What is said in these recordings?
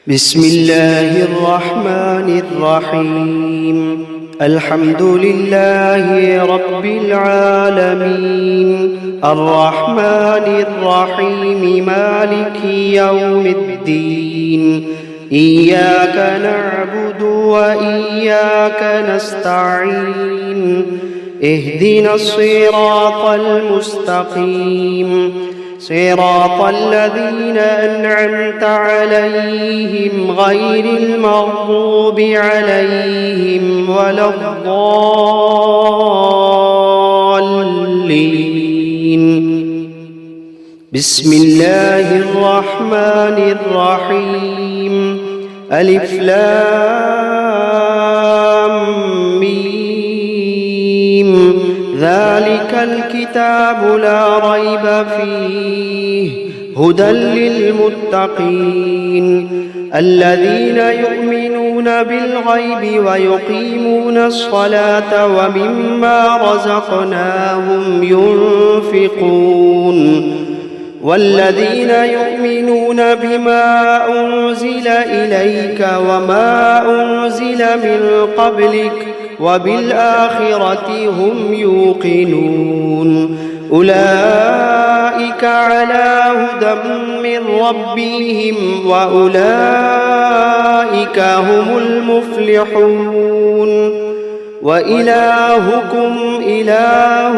بسم الله الرحمن الرحيم. الحمد لله رب العالمين، الرحمن الرحيم، مالك يوم الدين. إياك نعبد وإياك نستعين. اهدنا الصراط المستقيم، صراط الذين أنعمت عليهم غير المغضوب عليهم ولا الضالين. بسم الله الرحمن الرحيم. ألف لام ميم. ذلك الكتاب لا ريب فيه هدى للمتقين الذين يؤمنون بالغيب ويقيمون الصلاة ومما رزقناهم ينفقون والذين يؤمنون بما أنزل إليك وما أنزل من قبلك وبالآخرة هم يوقنون. أولئك على هدى من ربهم وأولئك هم المفلحون. وإلهكم إله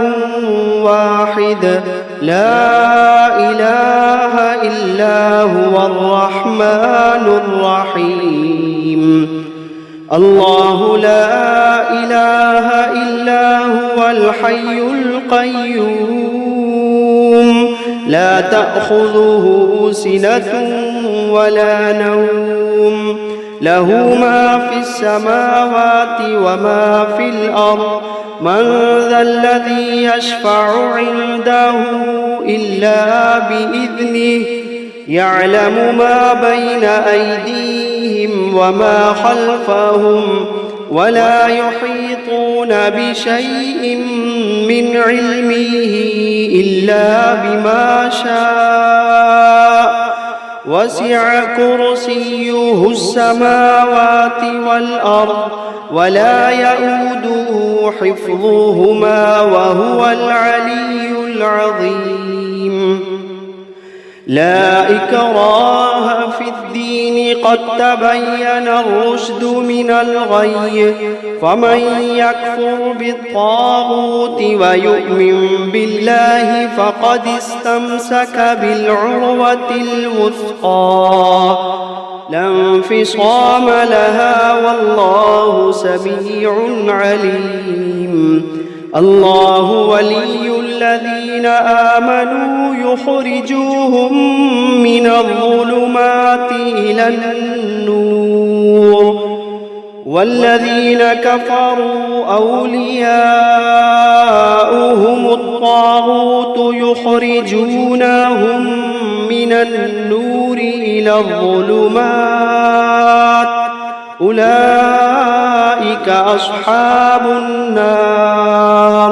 واحد لا إله إلا هو الرحمن الرحيم. الله لا إله إلا هو الحي القيوم لا تأخذه سنة ولا نوم، له ما في السماوات وما في الأرض. من ذا الذي يشفع عنده إلا بإذنه، يعلم ما بين أيديهم وما خلفهم ولا يحيطون بشيء من علمه إلا بما شاء. وسع كرسيه السماوات والأرض ولا يئوده حفظهما وهو العلي العظيم. لا إكراه في الدين قد تبين الرشد من الغي، فمن يكفر بالطاغوت ويؤمن بالله فقد استمسك بالعروة الوثقى لا انفصام لها والله سميع عليم. الله ولي الذين آمنوا يخرجوهم من الظلمات إلى النور، والذين كفروا أولياؤهم الطاغوت يخرجونهم من النور إلى الظلمات. أولئك أصحاب النار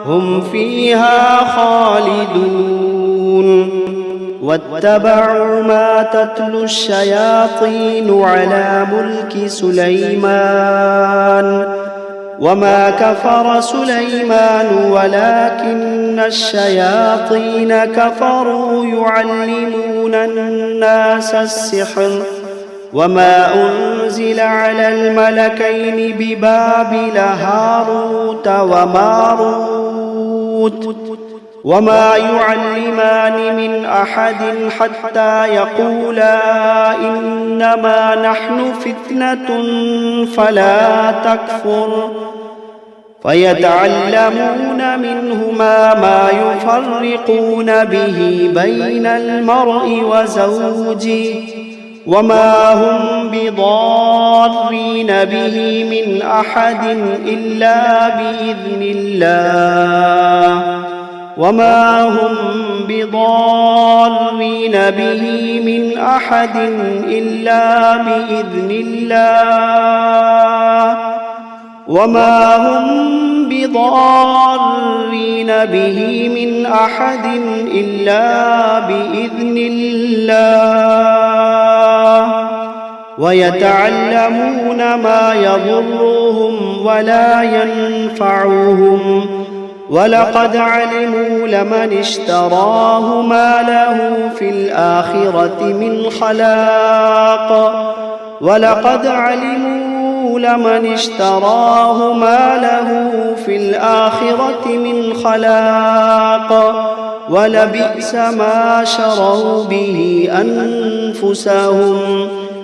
هم فيها خالدون. واتبعوا ما تتلو الشياطين على ملك سليمان وما كفر سليمان ولكن الشياطين كفروا يعلمون الناس السحر وما أنزل على الملكين ببابل هاروت وماروت وما يعلمان من أحد حتى يقولا إنما نحن فتنة فلا تكفر، فيتعلمون منهما ما يفرقون به بين المرء وزوجه وما هم بضارين به من أحد إلا بإذن الله وما هم بضارين به من أحد إلا بإذن الله وما هم بضارين به من أحد إلا بإذن الله ويتعلمون ما يضرهم ولا ينفعهم ولقد علموا لمن اشتراه ما له في الآخرة من خلاق ولقد علموا لمن اشتراه ما له في الآخرة من خلاق ولبئس ما شروا به أنفسهم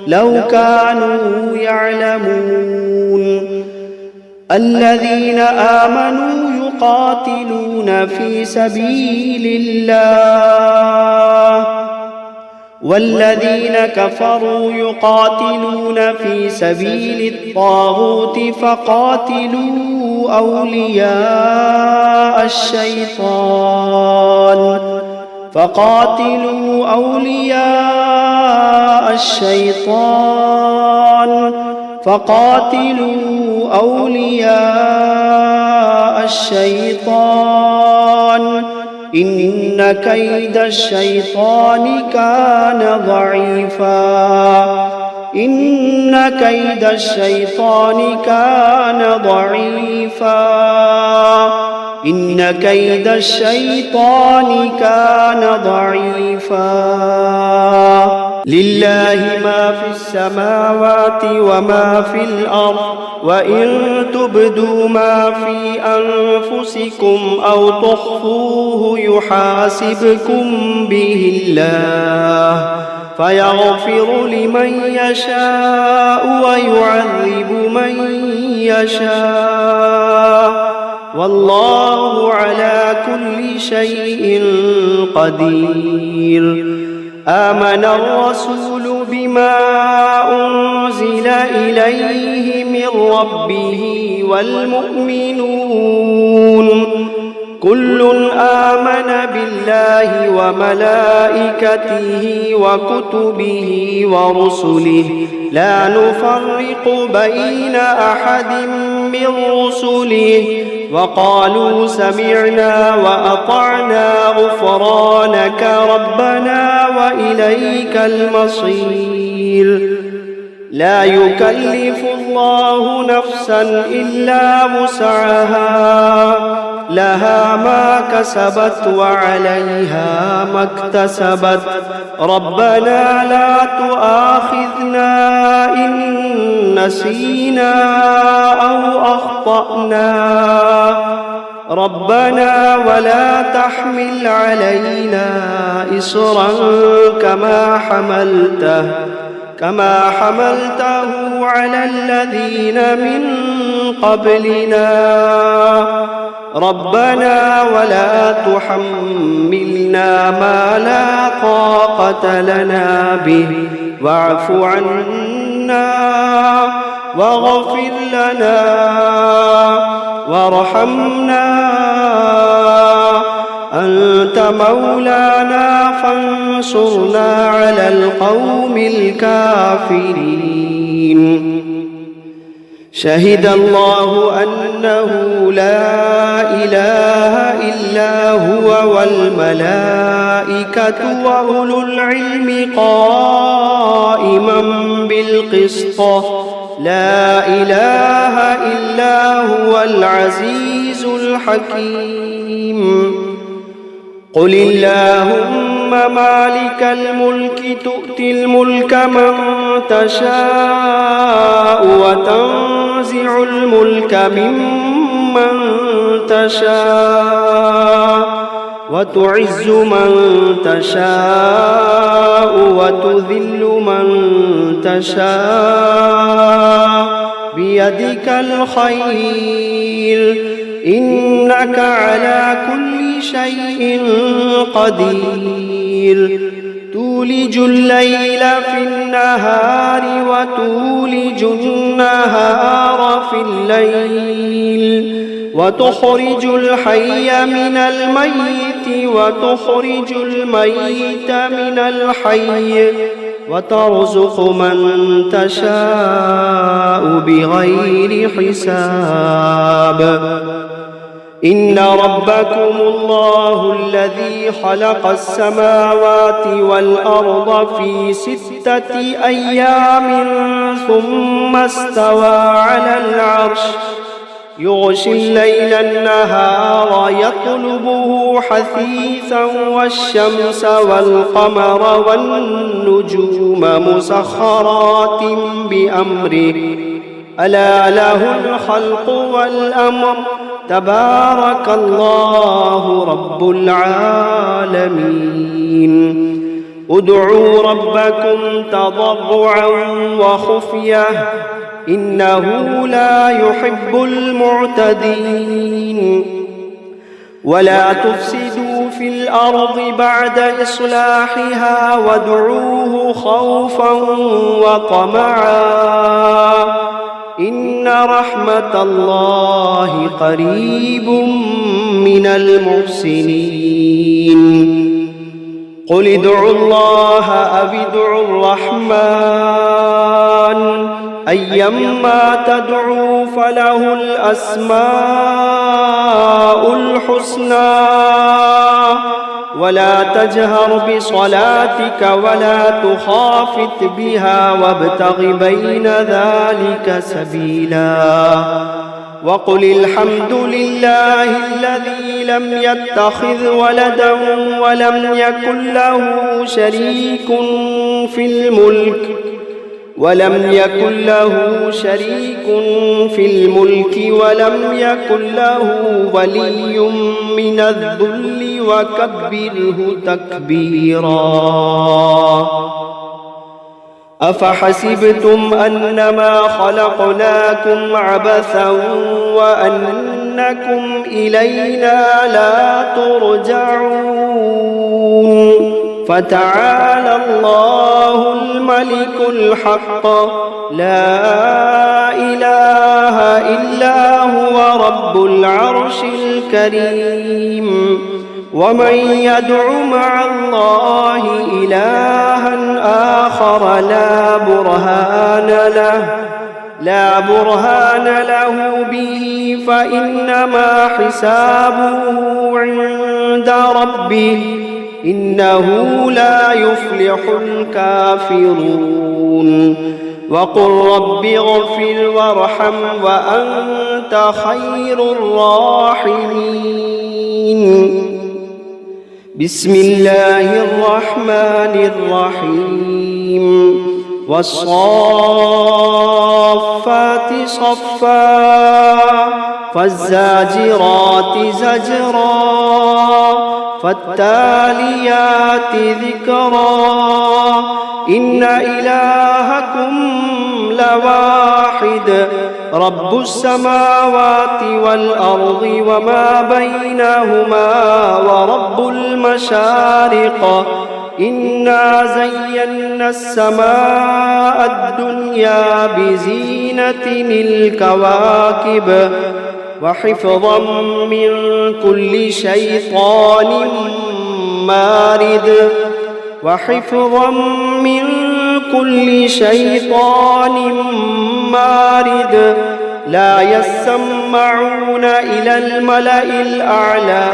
لو كانوا يعلمون الذين آمنوا يقاتلون في سبيل الله والذين كفروا يقاتلون في سبيل الطاغوت فقاتلوا أولياء الشيطان إن كيد الشيطان كان ضعيفا لله ما في السماوات وما في الأرض وإن تبدوا ما في أنفسكم أو تخفوه يحاسبكم به الله فيغفر لمن يشاء ويعذب من يشاء والله على كل شيء قدير آمن الرسول بما أنزل إليه من ربه والمؤمنون كل آمن بالله وملائكته وكتبه ورسله لا نفرق بين أحد من رسله وقالوا سمعنا وأطعنا غفرانك ربنا وإليك المصير لا يكلف الله نفسا إلا وسعها لها ما كسبت وعليها ما اكتسبت ربنا لا تؤاخذنا إن نسينا أو أخطأنا ربنا ولا تحمل علينا إصرا كما حملته على الذين من قبلنا ربنا ولا تحملنا ما لا طاقة لنا به واعف عنا واغفر لنا وارحمنا أنت مولانا فانصرنا على القوم الكافرين شهد الله أنه لا إله إلا هو والملائكة وأولو العلم قائما بالقسط لا إله إلا هو العزيز الحكيم قل اللهم مالك الملك تؤتي الملك من تشاء وتنزع الملك ممن تشاء وتعز من تشاء وتذل من تشاء بيدك الخير إنك على كل شيء قدير تولج الليل في النهار وتولج النهار في الليل وتخرج الحي من الميت وتخرج الميت من الحي وترزق من تشاء بغير حساب إن ربكم الله الذي خلق السماوات والأرض في 6 أيام ثم استوى على العرش يغشي الليل النهار يطلبه حثيثا والشمس والقمر والنجوم مسخرات بأمره ألا له الخلق والأمر تبارك الله رب العالمين ادعوا ربكم تضرعا وخفية إنه لا يحب المعتدين ولا تفسدوا في الأرض بعد إصلاحها وادعوه خوفا وطمعا إن رحمة الله قريب من المحسنين قل ادعوا الله أو ادعوا الرحمن أيما تدعوا فله الأسماء الحسنى ولا تجهر بصلاتك ولا تخافت بها وابتغ بين ذلك سبيلا وقل الحمد لله الذي لم يتخذ ولدا ولم يكن له شريك في الملك ولم يكن ولم يكن له ولي من الذل وكبره تكبيرا أفحسبتم أنما خلقناكم عبثا وأنكم إلينا لا ترجعون فتعالى الله الملك الحق لا إله إلا هو رب العرش الكريم ومن يدع مع الله إلها آخر لا برهان له به فإنما حسابه عند ربه إنه لا يفلح الكافرون وقل رب اغفر وارحم وأنت خير الراحمين بسم الله الرحمن الرحيم والصافات صفا فالزاجرات زجرا فالتاليات ذكرا إن إلهكم لواحد رب السماوات والأرض وما بينهما ورب المشارق إنا زينا السماء الدنيا بزينة الكواكب وحفظا من كل شيطان مارد لا يسمعون إلى الملأ الأعلى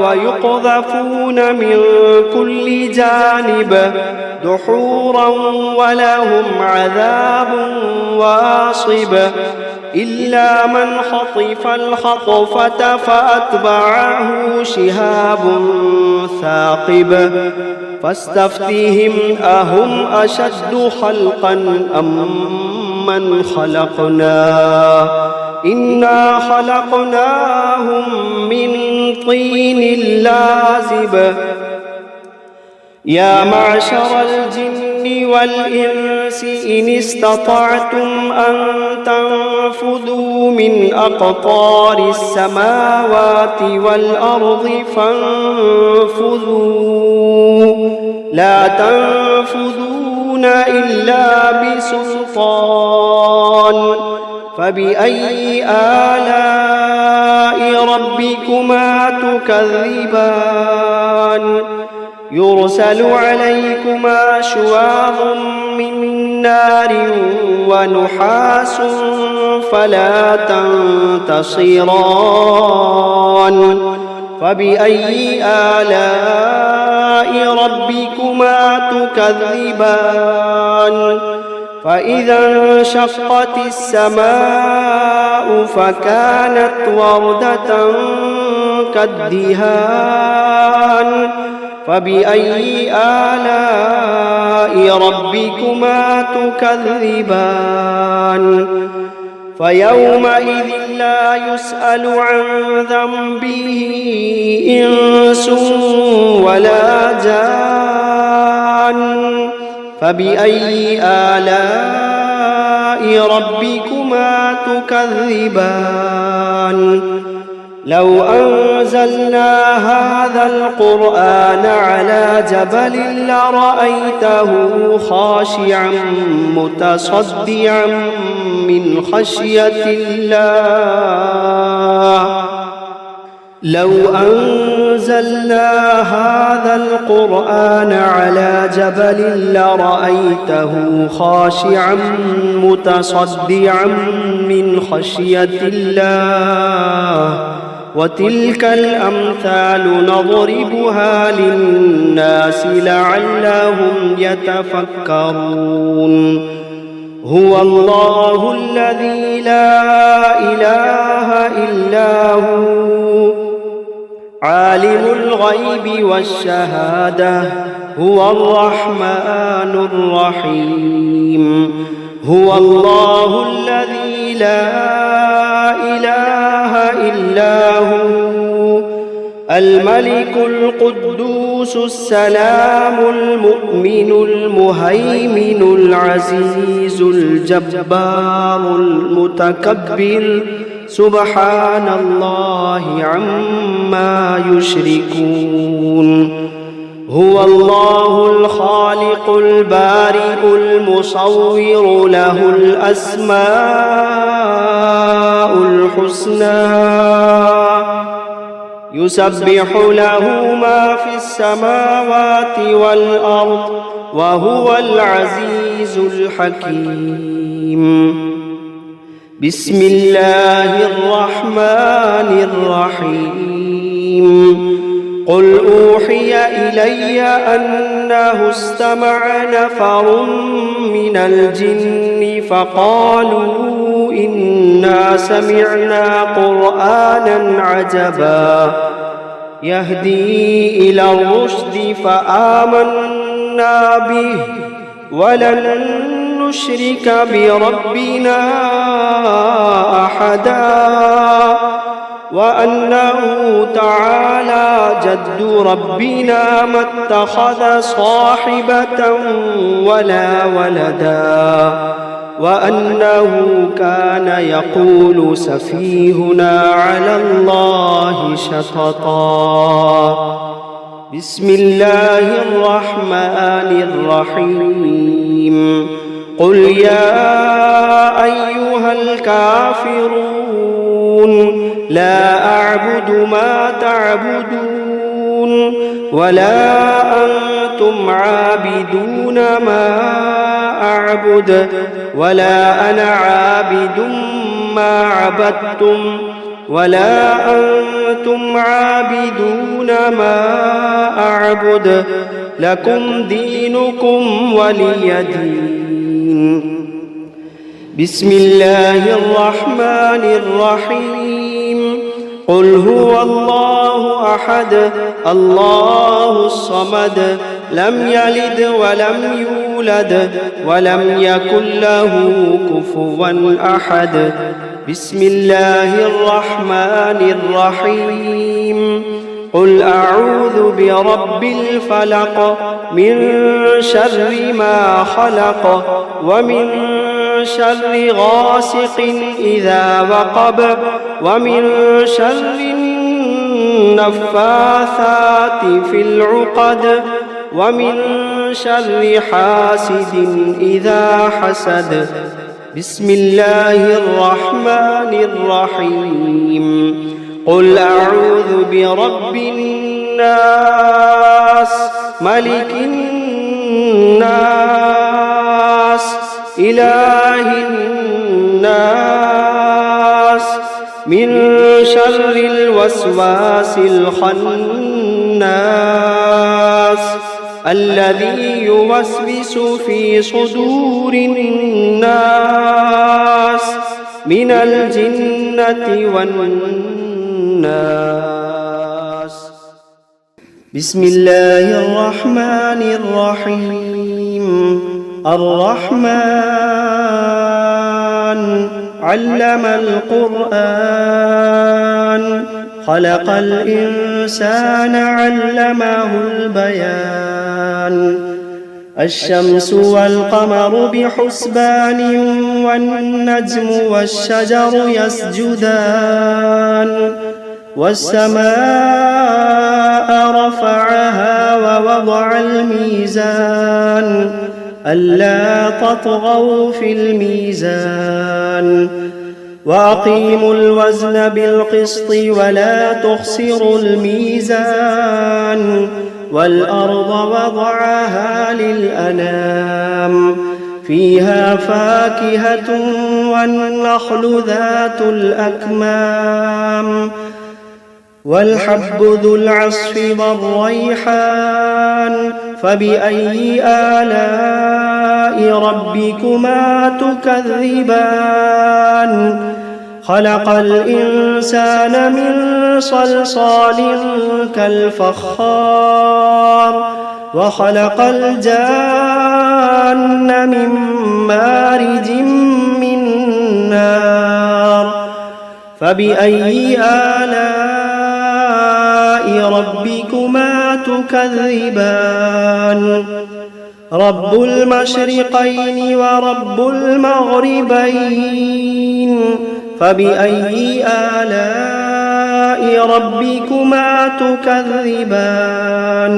ويقذفون من كل جانب دحورا ولهم عذاب واصب إلا من خطف الخطفة فأتبعه شهاب ثاقب فاستفتهم أهم أشد خلقا أم من خلقنا إنا خلقناهم من طين لازب يا معشر الجن والإنس إن استطعتم أن تنفذوا من أقطار السماوات والأرض فانفذوا لا تنفذون إلا بسلطان فبأي آلاء ربكما تكذبان يرسل عليكما شواظ من نار ونحاس فلا تنتصران فبأي آلاء ربكما تكذبان فإذا انشقت السماء فكانت وردة كالدهان فبأي آلاء ربكما تكذبان فيومئذ لا يسأل عن ذنبه إنس ولا جان فبأي آلاء ربكما تكذبان لو أنزلنا هذا القرآن على جبل لرأيته خاشعا متصدعا من خشية الله لو أنزلنا هذا القرآن على جبل لرأيته خاشعا متصدعا من خشية الله وتلك الأمثال نضربها للناس لعلهم يتفكرون هو الله الذي لا إله إلا هو عالم الغيب والشهادة هو الرحمن الرحيم هو الله الذي لا إله إلا هو الملك القدوس السلام المؤمن المهيمن العزيز الجبار المتكبر سبحان الله عما يشركون هو الله الخالق البارئ المصور له الأسماء الحسنى يسبح له ما في السماوات والأرض وهو العزيز الحكيم بسم الله الرحمن الرحيم قل أوحي إلي أنه استمع نفر من الجن فقالوا إنا سمعنا قرآنا عجبا يهدي إلى الرشد فآمنا به ولن نشرك بربنا أحدا وأنه تعالى جد ربنا ما اتخذ صاحبة ولا ولدا وأنه كان يقول سفيهنا على الله شططا بسم الله الرحمن الرحيم قل يا أيها الكافرون لا أعبد ما تعبدون ولا أنتم عابدون ما أعبد ولا أنا عابد ما عبدتم ولا أنتم عابدون ما أعبد لكم دينكم ولي دين بسم الله الرحمن الرحيم قل هو الله أحد الله الصمد لم يلد ولم يولد ولم يكن له كفوا أحد بسم الله الرحمن الرحيم قل أعوذ برب الفلق من شر ما خلق ومن شر غاسق إذا وقب ومن شر النفاثات في العقد ومن شر حاسد إذا حسد بسم الله الرحمن الرحيم قل أعوذ برب الناس ملك الناس إله الناس من شر الوسواس الخناس الذي يوسوس في صدور الناس من الجنة والناس. بسم الله الرحمن الرحيم. الرحمن علم القرآن خلق الإنسان علمه البيان. الشمس والقمر بحسبان والنجم والشجر يسجدان. والسماء رفعها ووضع الميزان ألا تطغوا في الميزان وأقيموا الوزن بالقسط ولا تخسروا الميزان. والأرض وضعها للأنام فيها فاكهة والنخل ذات الأكمام والحب ذو العصف والريحان. فبأي آلاء ربكما تكذبان؟ خلق الإنسان من صلصال كالفخار وخلق الجان من مارج من نار. فبأي آلاء ربكما تكذبان؟ رب المشرقين ورب المغربين. فبأي آلاء ربكما تكذبان؟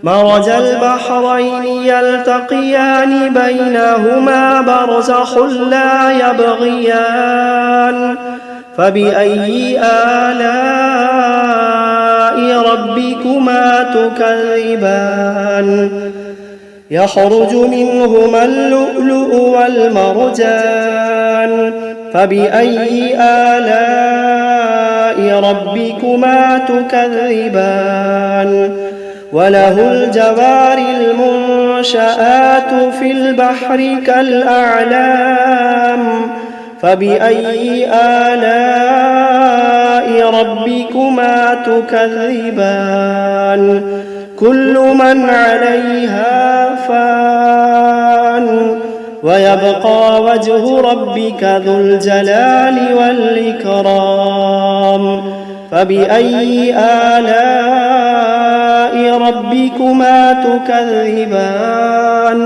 مرج البحرين يلتقيان بينهما برزخ لا يبغيان. فبأي آلاء ربكما تكذبان؟ يخرج منهما اللؤلؤ والمرجان. فبأي آلاء ربكما تكذبان؟ وله الجوار المنشآت في البحر كالأعلام. فبأي آلاء ربكما تكذبان؟ كل من عليها فان ويبقى وجه ربك ذو الجلال والإكرام. فبأي آلاء ربكما تكذبان؟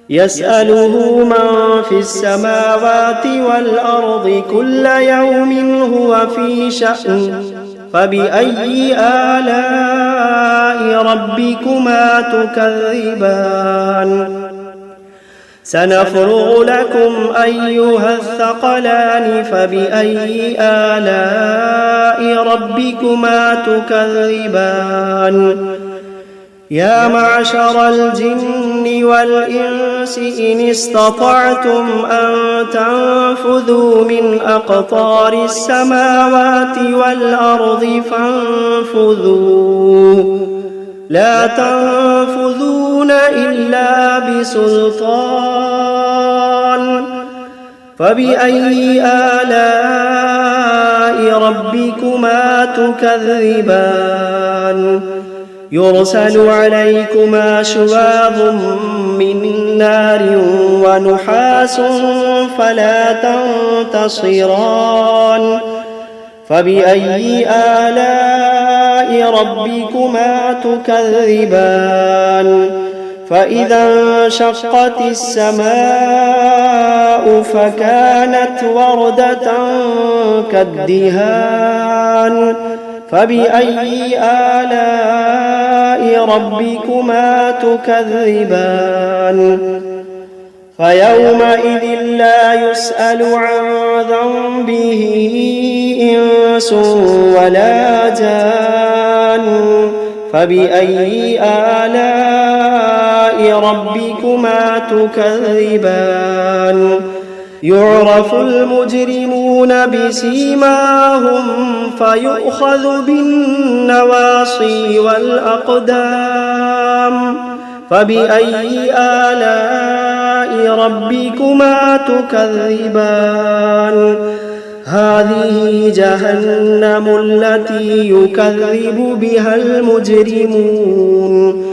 يسأله من في السماوات والأرض كل يوم هو في شأن. فبأي آلاء ربكما تكذبان؟ سنفرغ لكم أيها الثقلان. فبأي آلاء ربكما تكذبان؟ يا معشر الجن والإنس إن استطعتم أن تنفذوا من أقطار السماوات والأرض فانفذوا لا تنفذون إلا بسلطان. فبأي آلاء ربكما تكذبان؟ يرسل عليكما شواظ من نار ونحاس فلا تنتصران. فبأي آلاء ربكما تكذبان؟ فإذا انشقت السماء فكانت وردة كالدهان. فبأي آلاء ربكما تكذبان؟ فيومئذ لا يسأل عن ذنبه إنس ولا جان فبأي آلاء ربكما تكذبان يعرف المجرمون بسيماهم فيؤخذ بالنواصي والأقدام فبأي آلاء ربكما تكذبان هذه جهنم التي يكذب بها المجرمون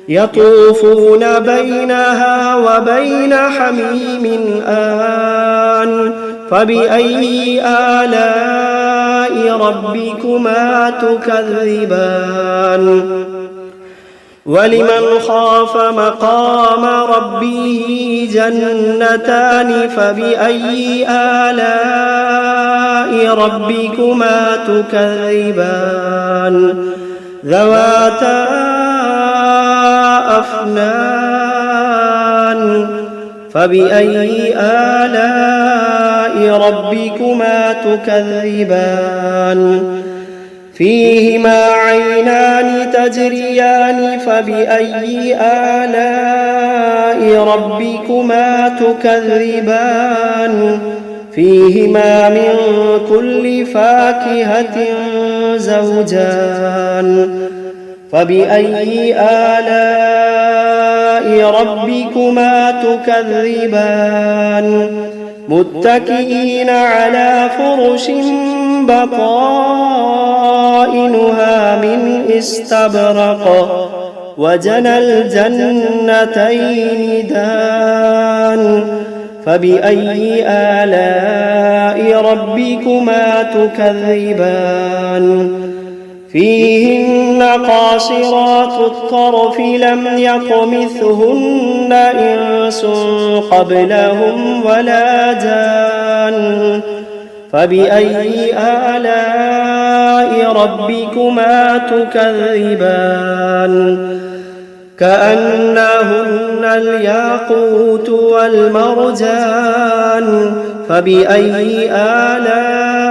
يطوفون بينها وبين حميم آن فبأي آلاء ربكما تكذبان ولمن خاف مقام ربه جنتان فبأي آلاء ربكما تكذبان ذواتا أفنان فبأي آلاء ربكما تكذبان فيهما عينان تجريان فبأي آلاء ربكما تكذبان فيهما من كل فاكهة زوجان فبأي آلاء ربكما تكذبان متكئين على فرش بطائنها من استبرق وجنى الجنتين دان فبأي آلاء ربكما تكذبان فيهن قاصرات الطرف لم يطمثهن إنس قبلهم ولا جان فبأي آلاء ربكما تكذبان كأنهن الياقوت والمرجان فبأي آلاء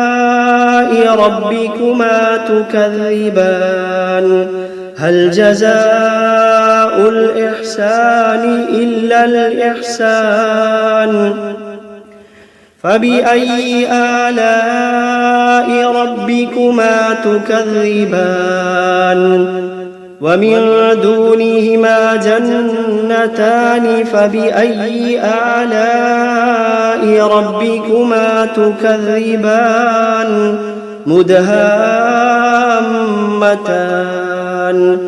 ربكما تكذبان هل جزاء الإحسان إلا الإحسان فبأي آلاء ربكما تكذبان ومن دونهما جنتان فبأي آلاء ربكما تكذبان مدهامتان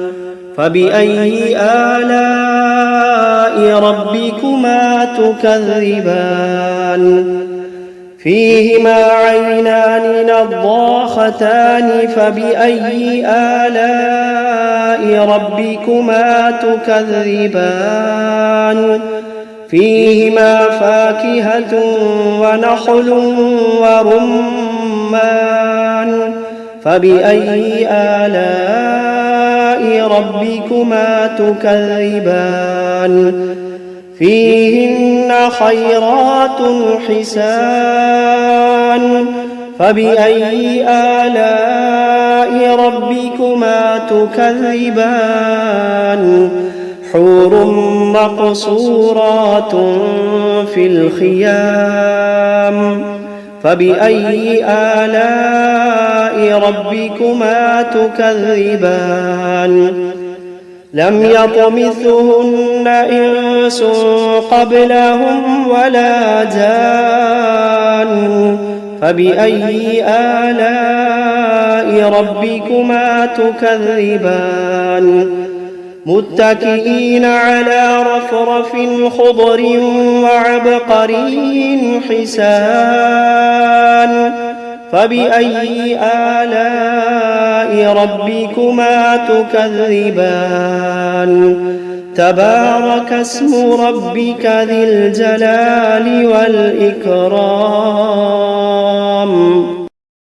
فبأي آلاء ربكما تكذبان فيهما عينان نضاختان فبأي آلاء ربكما تكذبان فيهما فاكهة ونخل ورمان فبأي آلاء ربكما تكذبان فيهن خيرات حسان فبأي آلاء ربكما تكذبان حور مقصورات في الخيام فبأي آلاء ربكما تكذبان لم يطمثهن إنس قبلهم ولا جان فبأي آلاء ربكما تكذبان متكئين على رفرف خضر وعبقري حسان فبأي آلاء ربكما تكذبان تبارك اسم ربك ذي الجلال والإكرام